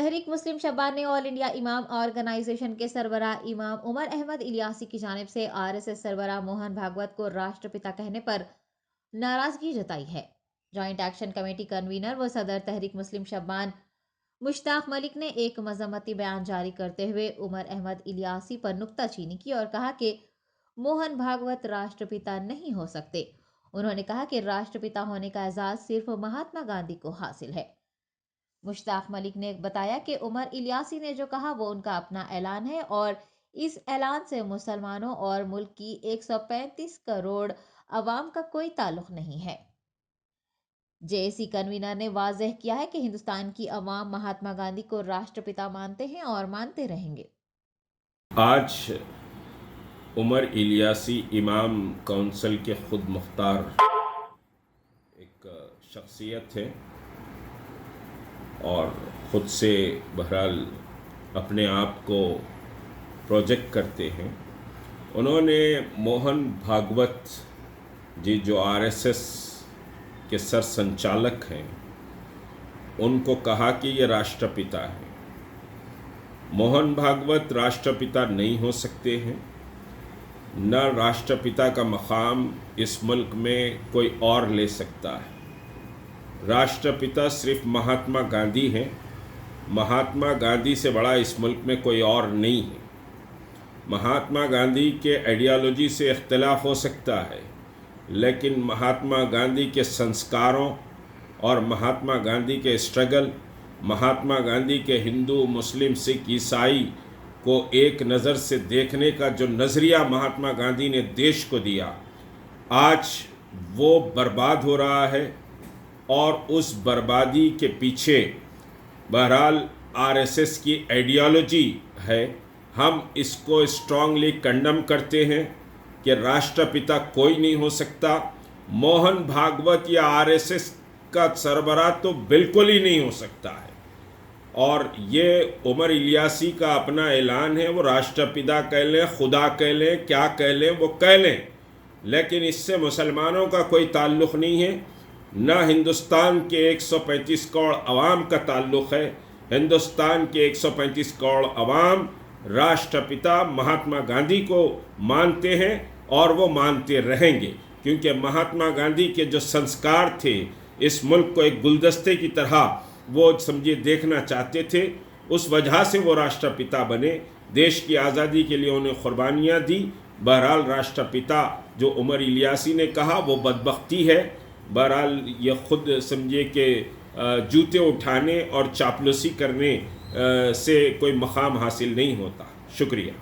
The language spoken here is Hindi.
तहरीक मुस्लिम शबान ने ऑल इंडिया इमाम ऑर्गेनाइजेशन के सरबराह इमाम उमर अहमद इलियासी की जानिब से आरएसएस सरबराह मोहन भागवत को राष्ट्रपिता कहने पर नाराजगी जताई है। जॉइंट एक्शन कमेटी कन्वीनर व सदर तहरीक मुस्लिम शबान मुश्ताक मलिक ने एक मजम्मती बयान जारी करते हुए उमर अहमद इलियासी पर नुक्ताचीनी की और कहा कि मोहन भागवत राष्ट्रपिता नहीं हो सकते। उन्होंने कहा कि राष्ट्रपिता होने का एजाज सिर्फ महात्मा गांधी को हासिल है। मुश्ताक मलिक ने बताया कि उमर इलियासी ने जो कहा वो उनका अपना ऐलान है और इस ऐलान से मुसलमानों और मुल्क की 135 करोड़ अवाम का कोई ताल्लुक नहीं है। जेएसी कन्वीनर ने वाज़ेह किया है कि हिंदुस्तान की अवाम महात्मा गांधी को राष्ट्रपिता मानते हैं और मानते रहेंगे। आज उमर इलियासी इमाम काउंसिल के खुद मुख्तार एक शख्सियत है और ख़ुद से बहरहाल अपने आप को प्रोजेक्ट करते हैं। उन्होंने मोहन भागवत जी जो आरएसएस के सर संचालक हैं उनको कहा कि ये राष्ट्रपिता है। मोहन भागवत राष्ट्रपिता नहीं हो सकते हैं, न राष्ट्रपिता का मकाम इस मुल्क में कोई और ले सकता है। राष्ट्रपिता सिर्फ महात्मा गांधी हैं। महात्मा गांधी से बड़ा इस मुल्क में कोई और नहीं है। महात्मा गांधी के आइडियोलॉजी से इख्तिलाफ हो सकता है, लेकिन महात्मा गांधी के संस्कारों और महात्मा गांधी के स्ट्रगल, महात्मा गांधी के हिंदू मुस्लिम सिख ईसाई को एक नज़र से देखने का जो नज़रिया महात्मा गांधी ने देश को दिया, आज वो बर्बाद हो रहा है और उस बर्बादी के पीछे बहरहाल आरएसएस की आइडियोलॉजी है। हम इसको स्ट्रांगली कंडम करते हैं कि राष्ट्रपिता कोई नहीं हो सकता। मोहन भागवत या आरएसएस का सरबराह तो बिल्कुल ही नहीं हो सकता है। और ये उमर इलियासी का अपना ऐलान है, वो राष्ट्रपिता कह लें, खुदा कह लें, क्या कह लें, वो कह लें, लेकिन इससे मुसलमानों का कोई ताल्लुक़ नहीं है, न हिंदुस्तान के 135 करोड़ अवाम का ताल्लुक़ है। हिंदुस्तान के 135 करोड़ अवाम राष्ट्रपिता महात्मा गांधी को मानते हैं और वो मानते रहेंगे, क्योंकि महात्मा गांधी के जो संस्कार थे इस मुल्क को एक गुलदस्ते की तरह वो समझिए देखना चाहते थे। उस वजह से वो राष्ट्रपिता बने, देश की आज़ादी के लिए उन्हें कुर्बानियाँ दी। बहरहाल राष्ट्रपिता जो उमर इलियासी ने कहा वो बदबख्ती है। बहरहाल ये ख़ुद समझिए कि जूते उठाने और चापलूसी करने से कोई मकाम हासिल नहीं होता। शुक्रिया।